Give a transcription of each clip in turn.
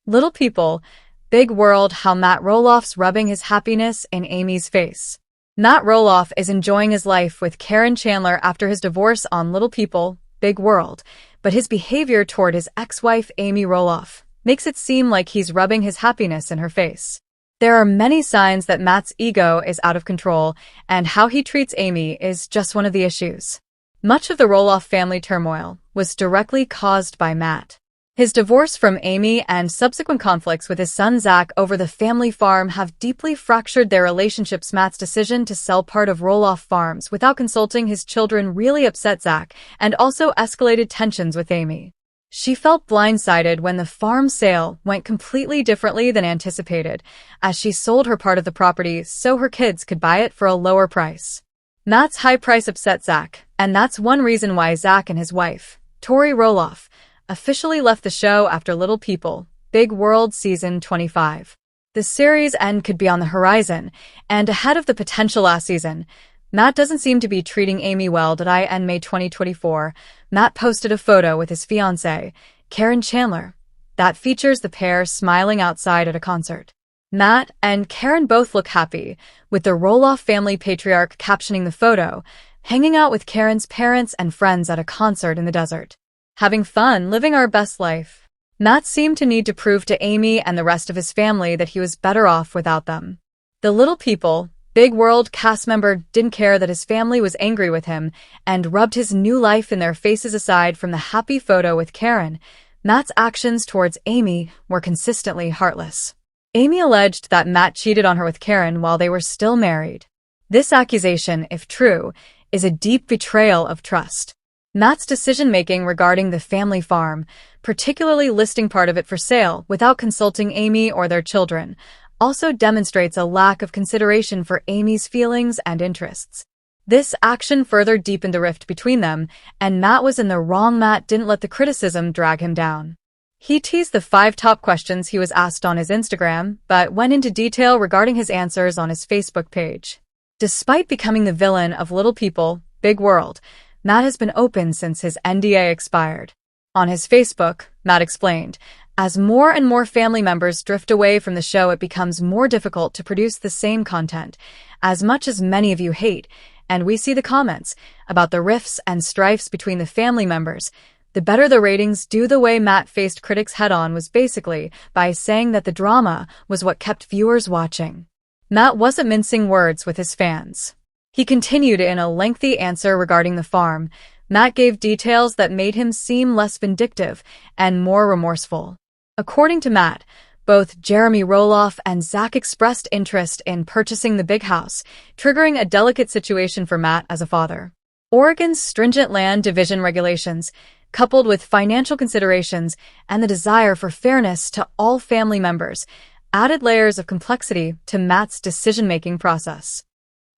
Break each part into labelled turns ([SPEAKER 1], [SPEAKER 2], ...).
[SPEAKER 1] Little People, Big World, how Matt Roloff's rubbing his happiness in Amy's face. Matt Roloff is enjoying his life with Caryn Chandler after his divorce on Little People, Big World, but his behavior toward his ex-wife Amy Roloff makes it seem like he's rubbing his happiness in her face. There are many signs that Matt's ego is out of control, and how he treats Amy is just one of the issues. Much of the Roloff family turmoil was directly caused by Matt. His divorce from Amy and subsequent conflicts with his son Zach over the family farm have deeply fractured their relationships. Matt's decision to sell part of Roloff Farms without consulting his children really upset Zach and also escalated tensions with Amy. She felt blindsided when the farm sale went completely differently than anticipated, as she sold her part of the property so her kids could buy it for a lower price. Matt's high price upset Zach, and that's one reason why Zach and his wife, Tori Roloff, officially left the show after Little People, Big World Season 25. The series' end could be on the horizon, and ahead of the potential last season, Matt doesn't seem to be treating Amy well. In May 2024, Matt posted a photo with his fiancée, Caryn Chandler, that features the pair smiling outside at a concert. Matt and Caryn both look happy, with the Roloff family patriarch captioning the photo, hanging out with Caryn's parents and friends at a concert in the desert. Having fun, living our best life. Matt seemed to need to prove to Amy and the rest of his family that he was better off without them. The Little People, Big World cast member didn't care that his family was angry with him and rubbed his new life in their faces. Aside from the happy photo with Caryn, Matt's actions towards Amy were consistently heartless. Amy alleged that Matt cheated on her with Caryn while they were still married. This accusation, if true, is a deep betrayal of trust. Matt's decision-making regarding the family farm, particularly listing part of it for sale without consulting Amy or their children, also demonstrates a lack of consideration for Amy's feelings and interests. This action further deepened the rift between them, and Matt was in the wrong. Matt didn't let the criticism drag him down. He teased the 5 top questions he was asked on his Instagram, but went into detail regarding his answers on his Facebook page. Despite becoming the villain of Little People, Big World, Matt has been open since his NDA expired. On his Facebook, Matt explained, as more and more family members drift away from the show, it becomes more difficult to produce the same content. As much as many of you hate, and we see the comments about the rifts and strifes between the family members, the better the ratings do. The way Matt faced critics head-on was basically by saying that the drama was what kept viewers watching. Matt wasn't mincing words with his fans. He continued in a lengthy answer regarding the farm. Matt gave details that made him seem less vindictive and more remorseful. According to Matt, both Jeremy Roloff and Zach expressed interest in purchasing the big house, triggering a delicate situation for Matt as a father. Oregon's stringent land division regulations, coupled with financial considerations and the desire for fairness to all family members, added layers of complexity to Matt's decision-making process.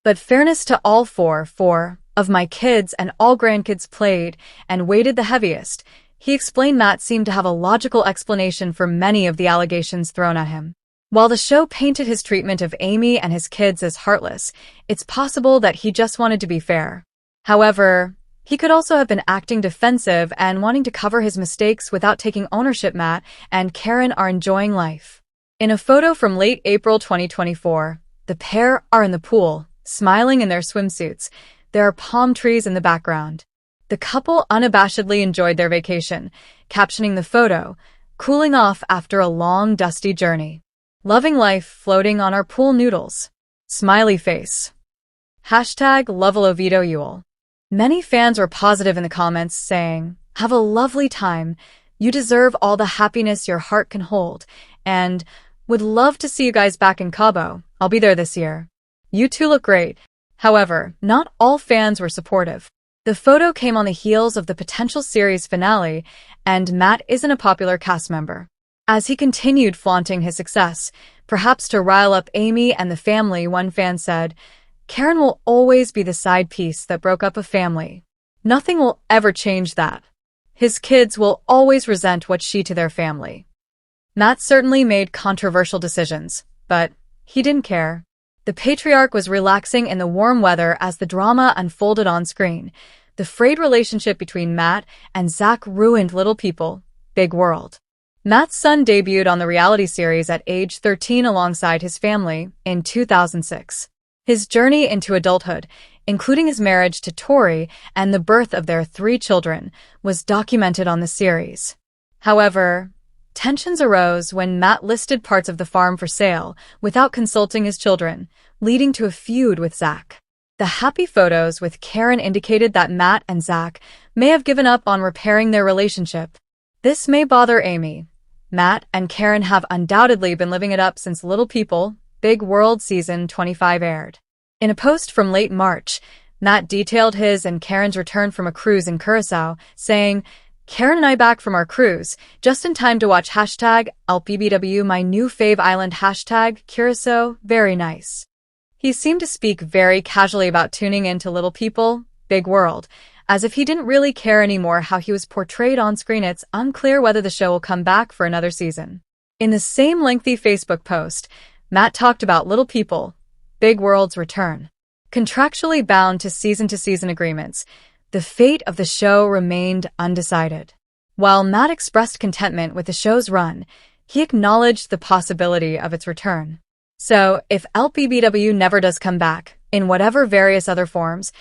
[SPEAKER 1] But fairness to all four of my kids and all grandkids played and weighted the heaviest. He explained. Matt seemed to have a logical explanation for many of the allegations thrown at him. While the show painted his treatment of Amy and his kids as heartless, it's possible that he just wanted to be fair. However, he could also have been acting defensive and wanting to cover his mistakes without taking ownership. Matt and Caryn are enjoying life. In a photo from late April 2024, the pair are in the pool, smiling in their swimsuits. There are palm trees in the background. The couple unabashedly enjoyed their vacation, captioning the photo, "Cooling off after a long, dusty journey. Loving life floating on our pool noodles." Smiley face. #LoveAlovitoYule. Many fans were positive in the comments, saying, "Have a lovely time. You deserve all the happiness your heart can hold, and would love to see you guys back in Cabo. I'll be there this year. You two look great." However, not all fans were supportive. The photo came on the heels of the potential series finale, and Matt isn't a popular cast member. As he continued flaunting his success, perhaps to rile up Amy and the family, one fan said, "Caryn will always be the side piece that broke up a family. Nothing will ever change that. His kids will always resent what she to their family." Matt certainly made controversial decisions, but he didn't care. The patriarch was relaxing in the warm weather as the drama unfolded on screen. The frayed relationship between Matt and Zach ruined Little People, Big World. Matt's son debuted on the reality series at age 13 alongside his family in 2006. His journey into adulthood, including his marriage to Tori and the birth of their 3 children, was documented on the series. However, tensions arose when Matt listed parts of the farm for sale without consulting his children, leading to a feud with Zach. The happy photos with Caryn indicated that Matt and Zach may have given up on repairing their relationship. This may bother Amy. Matt and Caryn have undoubtedly been living it up since Little People, Big World Season 25 aired. In a post from late March, Matt detailed his and Caryn's return from a cruise in Curacao, saying, "Caryn and I back from our cruise, just in time to watch #LPBW my new fave island #Curacao, very nice." He seemed to speak very casually about tuning into Little People, Big World, as if he didn't really care anymore how he was portrayed on screen. It's unclear whether the show will come back for another season. In the same lengthy Facebook post, Matt talked about Little People, Big World's return. Contractually bound to season agreements, the fate of the show remained undecided. While Matt expressed contentment with the show's run, he acknowledged the possibility of its return. So, if LPBW never does come back, in whatever various other forms,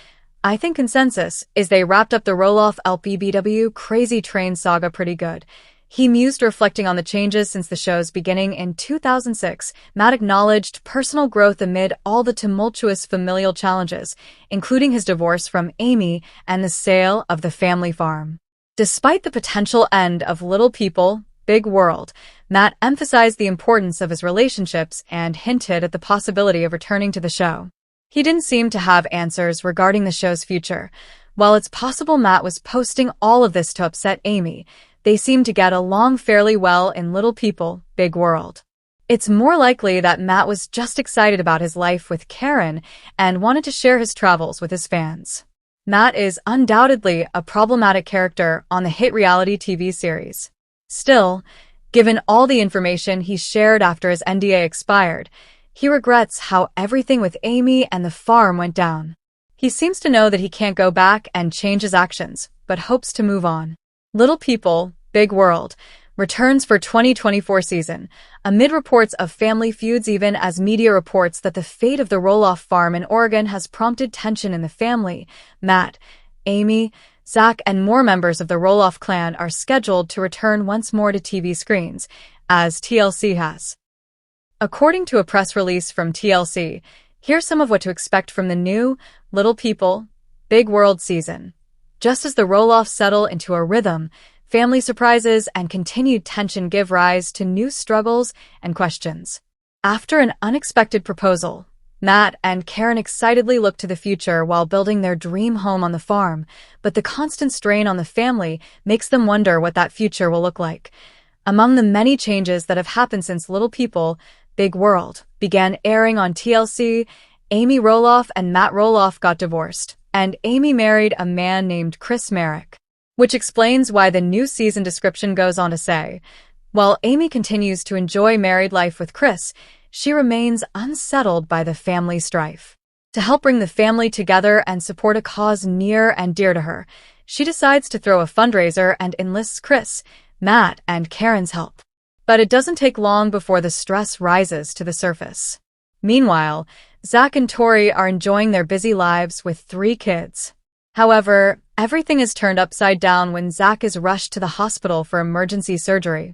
[SPEAKER 1] I think consensus is they wrapped up the Roloff LPBW Crazy Train saga pretty good. He mused, reflecting on the changes since the show's beginning in 2006. Matt acknowledged personal growth amid all the tumultuous familial challenges, including his divorce from Amy and the sale of the family farm. Despite the potential end of Little People, Big World, Matt emphasized the importance of his relationships and hinted at the possibility of returning to the show. He didn't seem to have answers regarding the show's future. While it's possible Matt was posting all of this to upset Amy, they seem to get along fairly well in Little People, Big World. It's more likely that Matt was just excited about his life with Caryn and wanted to share his travels with his fans. Matt is undoubtedly a problematic character on the hit reality TV series. Still, given all the information he shared after his NDA expired, he regrets how everything with Amy and the farm went down. He seems to know that he can't go back and change his actions, but hopes to move on. Little People, Big World returns for 2024 season, amid reports of family feuds, even as media reports that the fate of the Roloff farm in Oregon has prompted tension in the family. Matt, Amy, Zach, and more members of the Roloff clan are scheduled to return once more to TV screens, as TLC has. According to a press release from TLC, here's some of what to expect from the new Little People, Big World season. Just as the Roloffs settle into a rhythm, family surprises and continued tension give rise to new struggles and questions. After an unexpected proposal, Matt and Caryn excitedly look to the future while building their dream home on the farm, but the constant strain on the family makes them wonder what that future will look like. Among the many changes that have happened since Little People, Big World began airing on TLC, Amy Roloff and Matt Roloff got divorced, and Amy married a man named Chris Merrick, which explains why the new season description goes on to say, while Amy continues to enjoy married life with Chris, she remains unsettled by the family strife. To help bring the family together and support a cause near and dear to her, she decides to throw a fundraiser and enlists Chris, Matt, and Caryn's help. But it doesn't take long before the stress rises to the surface. Meanwhile, Zach and Tori are enjoying their busy lives with 3 kids. However, everything is turned upside down when Zach is rushed to the hospital for emergency surgery.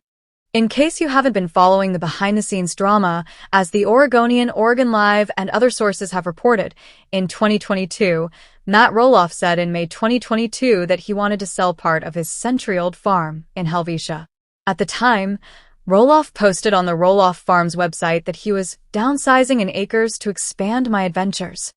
[SPEAKER 1] In case you haven't been following the behind-the-scenes drama, as the Oregonian, Oregon Live, and other sources have reported, in 2022, Matt Roloff said in May 2022 that he wanted to sell part of his century-old farm in Helvetia. At the time, Roloff posted on the Roloff Farms website that he was downsizing in acres to expand my adventures.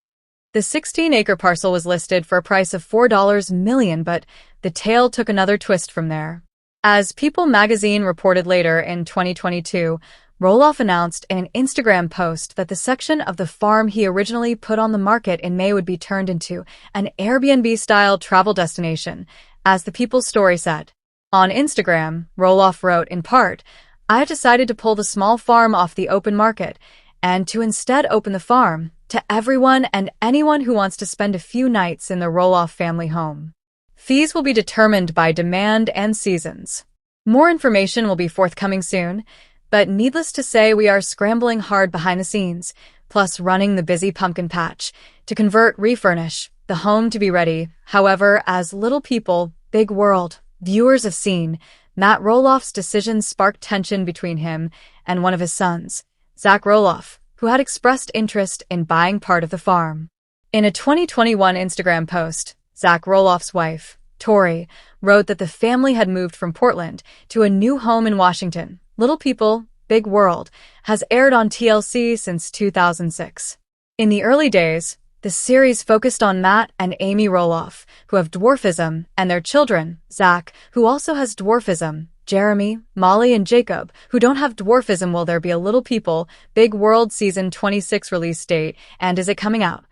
[SPEAKER 1] The 16-acre parcel was listed for a price of $4 million, but the tale took another twist from there. As People magazine reported later in 2022, Roloff announced in an Instagram post that the section of the farm he originally put on the market in May would be turned into an Airbnb-style travel destination, as the People's story said. On Instagram, Roloff wrote, in part, "I have decided to pull the small farm off the open market and to instead open the farm to everyone and anyone who wants to spend a few nights in the Roloff family home. Fees will be determined by demand and seasons." More information will be forthcoming soon, but needless to say, we are scrambling hard behind the scenes, plus running the busy pumpkin patch to refurnish the home to be ready. However, as Little People, Big World viewers have seen, Matt Roloff's decision sparked tension between him and one of his sons, Zach Roloff, who had expressed interest in buying part of the farm. In a 2021 Instagram post, Zach Roloff's wife, Tori, wrote that the family had moved from Portland to a new home in Washington. Little People, Big World has aired on TLC since 2006. In the early days, the series focused on Matt and Amy Roloff, who have dwarfism, and their children, Zach, who also has dwarfism, Jeremy, Molly, and Jacob, who don't have dwarfism. Will there be a Little People, Big World Season 26 release date, and is it coming out?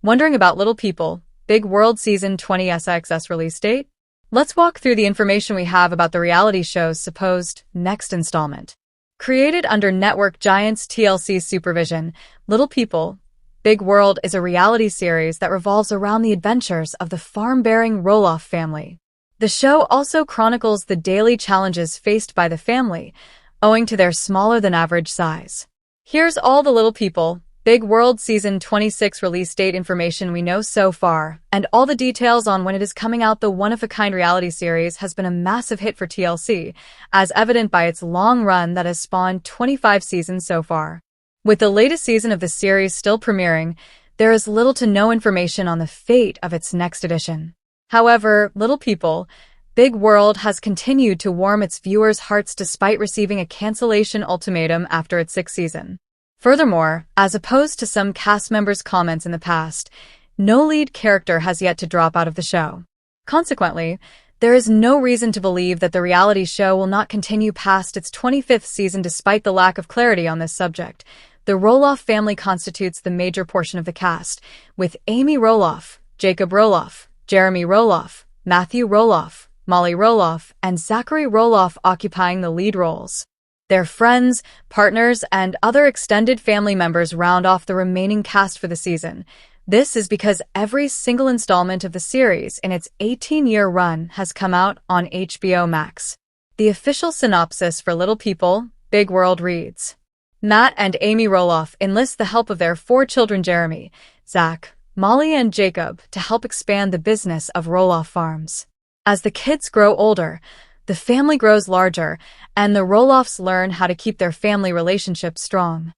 [SPEAKER 1] Wondering about Little People, Big World Season 20 SXS release date? Let's walk through the information we have about the reality show's supposed next installment. Created under network giants TLC's supervision, Little People, Big World is a reality series that revolves around the adventures of the farm-bearing Roloff family. The show also chronicles the daily challenges faced by the family, owing to their smaller-than-average size. Here's all the Little People, Big World Season 26 release date information we know so far, and all the details on when it is coming out. The one-of-a-kind reality series has been a massive hit for TLC, as evident by its long run that has spawned 25 seasons so far. With the latest season of the series still premiering, there is little to no information on the fate of its next edition. However, Little People, Big World has continued to warm its viewers' hearts despite receiving a cancellation ultimatum after its sixth season. Furthermore, as opposed to some cast members' comments in the past, no lead character has yet to drop out of the show. Consequently, there is no reason to believe that the reality show will not continue past its 25th season despite the lack of clarity on this subject. The Roloff family constitutes the major portion of the cast, with Amy Roloff, Jacob Roloff, Jeremy Roloff, Matthew Roloff, Molly Roloff, and Zachary Roloff occupying the lead roles. Their friends, partners, and other extended family members round off the remaining cast for the season. This is because every single installment of the series in its 18-year run has come out on HBO Max. The official synopsis for Little People, Big World reads: Matt and Amy Roloff enlist the help of their 4 children Jeremy, Zach, Molly, and Jacob to help expand the business of Roloff Farms. As the kids grow older, the family grows larger, and the Roloffs learn how to keep their family relationship strong.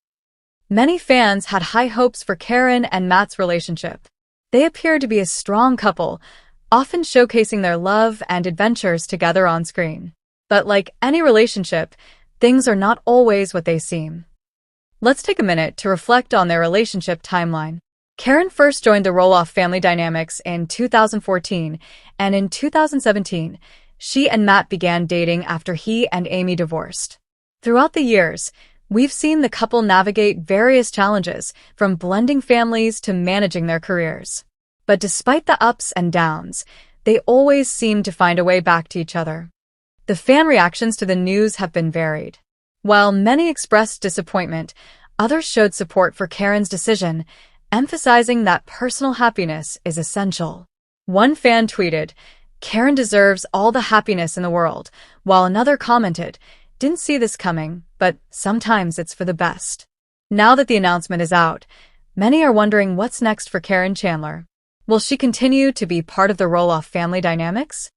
[SPEAKER 1] Many fans had high hopes for Caryn and Matt's relationship. They appear to be a strong couple, often showcasing their love and adventures together on screen. But like any relationship, things are not always what they seem. Let's take a minute to reflect on their relationship timeline. Caryn first joined the Roloff family dynamics in 2014, and in 2017, she and Matt began dating after he and Amy divorced. Throughout the years, we've seen the couple navigate various challenges, from blending families to managing their careers. But despite the ups and downs, they always seem to find a way back to each other. The fan reactions to the news have been varied. While many expressed disappointment, others showed support for Caryn's decision, emphasizing that personal happiness is essential. One fan tweeted, "Caryn deserves all the happiness in the world," while another commented, "Didn't see this coming, but sometimes it's for the best." Now that the announcement is out, many are wondering what's next for Caryn Chandler. Will she continue to be part of the Roloff family dynamics?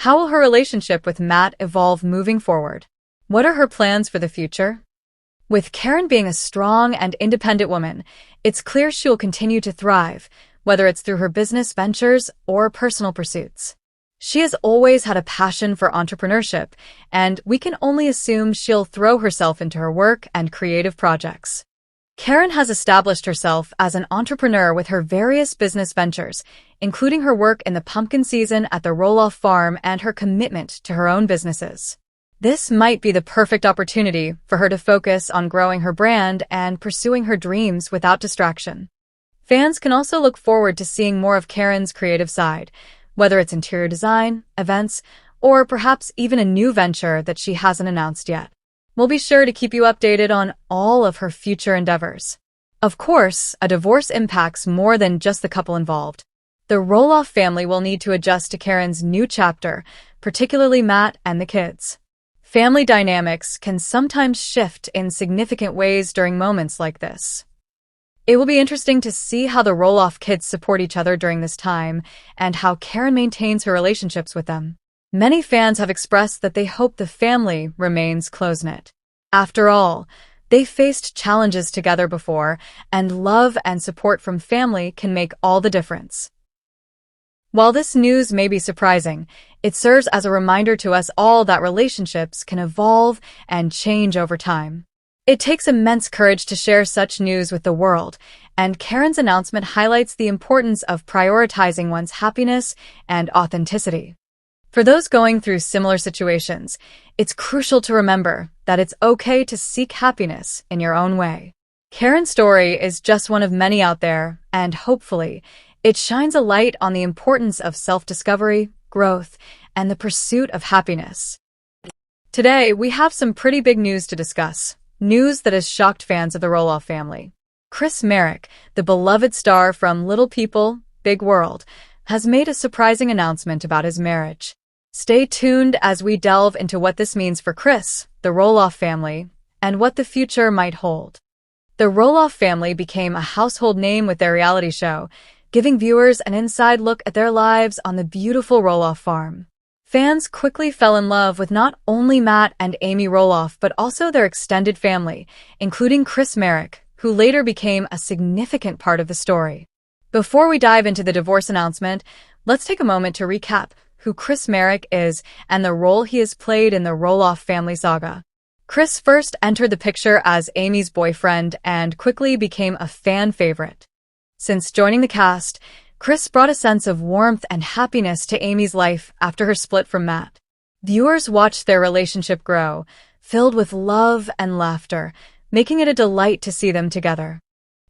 [SPEAKER 1] How will her relationship with Matt evolve moving forward? What are her plans for the future? With Caryn being a strong and independent woman, it's clear she'll continue to thrive, whether it's through her business ventures or personal pursuits. She has always had a passion for entrepreneurship, and we can only assume she'll throw herself into her work and creative projects. Caryn has established herself as an entrepreneur with her various business ventures, including her work in the pumpkin season at the Roloff farm and her commitment to her own businesses. This might be the perfect opportunity for her to focus on growing her brand and pursuing her dreams without distraction. Fans can also look forward to seeing more of Caryn's creative side, whether it's interior design, events, or perhaps even a new venture that she hasn't announced yet. We'll be sure to keep you updated on all of her future endeavors. Of course, a divorce impacts more than just the couple involved. The Roloff family will need to adjust to Caryn's new chapter, particularly Matt and the kids. Family dynamics can sometimes shift in significant ways during moments like this. It will be interesting to see how the Roloff kids support each other during this time and how Caryn maintains her relationships with them. Many fans have expressed that they hope the family remains close-knit. After all, they faced challenges together before, and love and support from family can make all the difference. While this news may be surprising, it serves as a reminder to us all that relationships can evolve and change over time. It takes immense courage to share such news with the world, and Caryn's announcement highlights the importance of prioritizing one's happiness and authenticity. For those going through similar situations, it's crucial to remember that it's okay to seek happiness in your own way. Caryn's story is just one of many out there, and hopefully, it shines a light on the importance of self-discovery, growth, and the pursuit of happiness. Today, we have some pretty big news to discuss. News that has shocked fans of the Roloff family. Chris Marek, the beloved star from Little People, Big World, has made a surprising announcement about his marriage. Stay tuned as we delve into what this means for Chris, the Roloff family, and what the future might hold. The Roloff family became a household name with their reality show, giving viewers an inside look at their lives on the beautiful Roloff farm. Fans quickly fell in love with not only Matt and Amy Roloff but also their extended family, including Chris Marek, who later became a significant part of the story. Before we dive into the divorce announcement, let's take a moment to recap who Chris Marek is and the role he has played in the Roloff family saga. Chris first entered the picture as Amy's boyfriend and quickly became a fan favorite. Since joining the cast, Chris brought a sense of warmth and happiness to Amy's life after her split from Matt. Viewers watched their relationship grow, filled with love and laughter, making it a delight to see them together.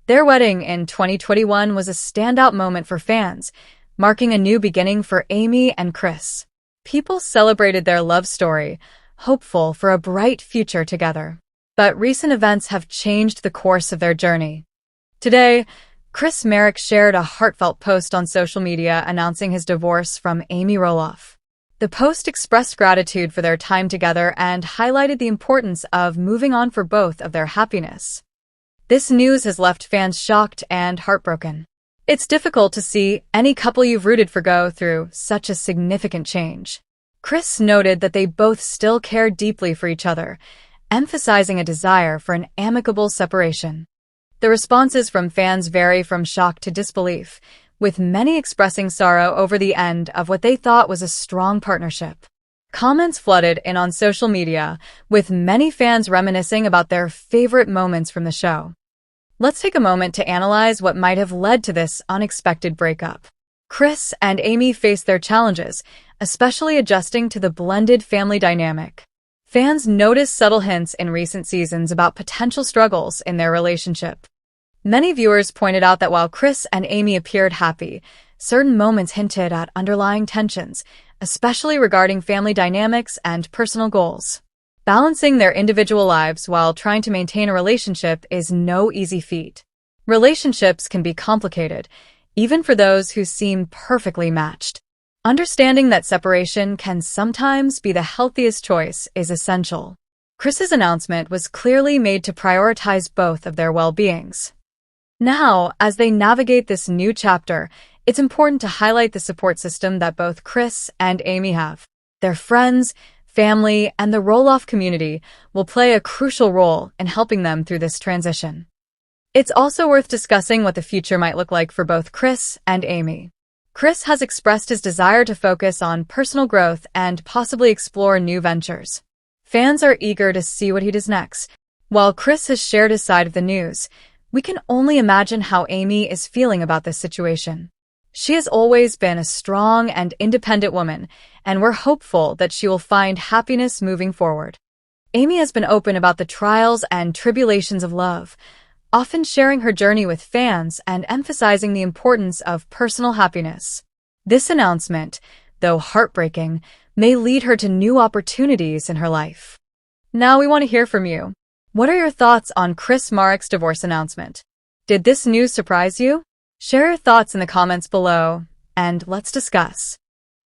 [SPEAKER 1] Their wedding in 2021 was a standout moment for fans, marking a new beginning for Amy and Chris. People celebrated their love story, hopeful for a bright future together. But recent events have changed the course of their journey. Today, Chris Marek shared a heartfelt post on social media announcing his divorce from Amy Roloff. The post expressed gratitude for their time together and highlighted the importance of moving on for both of their happiness. This news has left fans shocked and heartbroken. It's difficult to see any couple you've rooted for go through such a significant change. Chris noted that they both still care deeply for each other, emphasizing a desire for an amicable separation. The responses from fans vary from shock to disbelief, with many expressing sorrow over the end of what they thought was a strong partnership. Comments flooded in on social media, with many fans reminiscing about their favorite moments from the show. Let's take a moment to analyze what might have led to this unexpected breakup. Chris and Amy faced their challenges, especially adjusting to the blended family dynamic. Fans noticed subtle hints in recent seasons about potential struggles in their relationship. Many viewers pointed out that while Chris and Amy appeared happy, certain moments hinted at underlying tensions, especially regarding family dynamics and personal goals. Balancing their individual lives while trying to maintain a relationship is no easy feat. Relationships can be complicated, even for those who seem perfectly matched. Understanding that separation can sometimes be the healthiest choice is essential. Chris's announcement was clearly made to prioritize both of their well-beings. Now, as they navigate this new chapter, it's important to highlight the support system that both Chris and Amy have. Their friends, family, and the Roloff community will play a crucial role in helping them through this transition. It's also worth discussing what the future might look like for both Chris and Amy. Chris has expressed his desire to focus on personal growth and possibly explore new ventures. Fans are eager to see what he does next. While Chris has shared his side of the news, we can only imagine how Amy is feeling about this situation. She has always been a strong and independent woman, and we're hopeful that she will find happiness moving forward. Amy has been open about the trials and tribulations of love, often sharing her journey with fans and emphasizing the importance of personal happiness. This announcement, though heartbreaking, may lead her to new opportunities in her life. Now we want to hear from you. What are your thoughts on Chris Marek's divorce announcement? Did this news surprise you? Share your thoughts in the comments below, and let's discuss.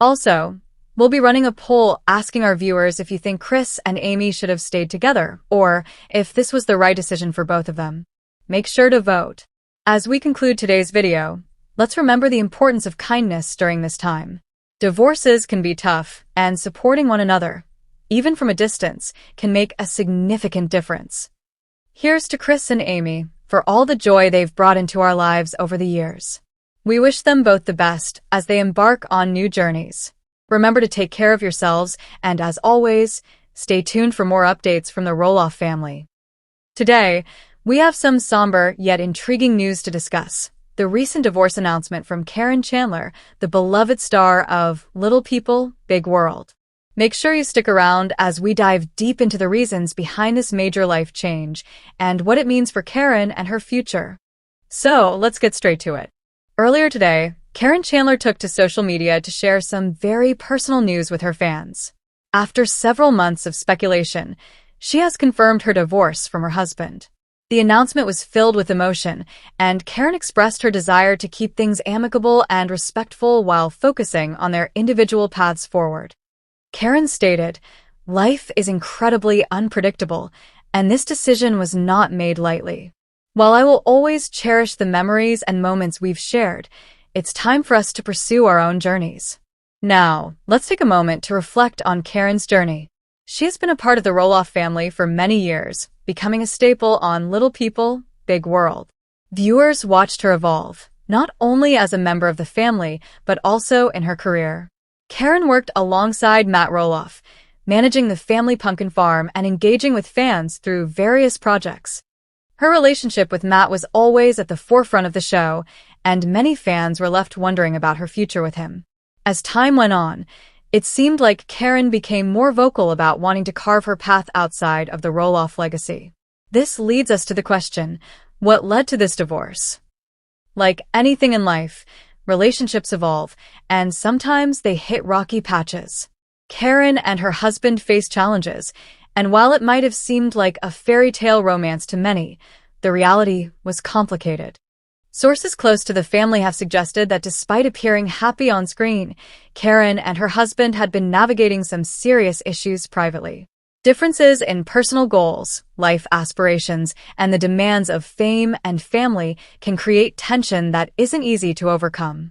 [SPEAKER 1] Also, We'll be running a poll asking our viewers if you think Chris and Amy should have stayed together, or if this was the right decision for both of them. Make sure to vote. As we conclude today's video, let's remember the importance of kindness during this time. Divorces can be tough, and supporting one another, even from a distance, can make a significant difference. Here's to Chris and Amy for all the joy they've brought into our lives over the years. We wish them both the best as they embark on new journeys. Remember to take care of yourselves, and as always, stay tuned for more updates from the Roloff family. Today, we have some somber yet intriguing news to discuss. The recent divorce announcement from Caryn Chandler, the beloved star of Little People, Big World. Make sure you stick around as we dive deep into the reasons behind this major life change and what it means for Caryn and her future. So, let's get straight to it. Earlier today, Caryn Chandler took to social media to share some very personal news with her fans. After several months of speculation, she has confirmed her divorce from her husband. The announcement was filled with emotion, and Caryn expressed her desire to keep things amicable and respectful while focusing on their individual paths forward. Caryn stated, "Life is incredibly unpredictable, and this decision was not made lightly. While I will always cherish the memories and moments we've shared, it's time for us to pursue our own journeys." Now, let's take a moment to reflect on Caryn's journey. She has been a part of the Roloff family for many years, becoming a staple on Little People, Big World. Viewers watched her evolve, not only as a member of the family, but also in her career. Caryn worked alongside Matt Roloff, managing the family pumpkin farm and engaging with fans through various projects. Her relationship with Matt was always at the forefront of the show, and many fans were left wondering about her future with him. As time went on, it seemed like Caryn became more vocal about wanting to carve her path outside of the Roloff legacy. This leads us to the question, what led to this divorce? Like anything in life, relationships evolve, and sometimes they hit rocky patches. Caryn and her husband faced challenges, and while it might have seemed like a fairy tale romance to many, the reality was complicated. Sources close to the family have suggested that despite appearing happy on screen, Caryn and her husband had been navigating some serious issues privately. Differences in personal goals, life aspirations, and the demands of fame and family can create tension that isn't easy to overcome.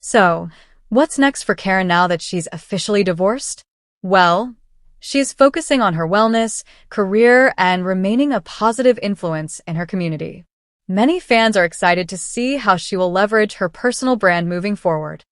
[SPEAKER 1] So, what's next for Caryn now that she's officially divorced? Well, she's focusing on her wellness, career, and remaining a positive influence in her community. Many fans are excited to see how she will leverage her personal brand moving forward.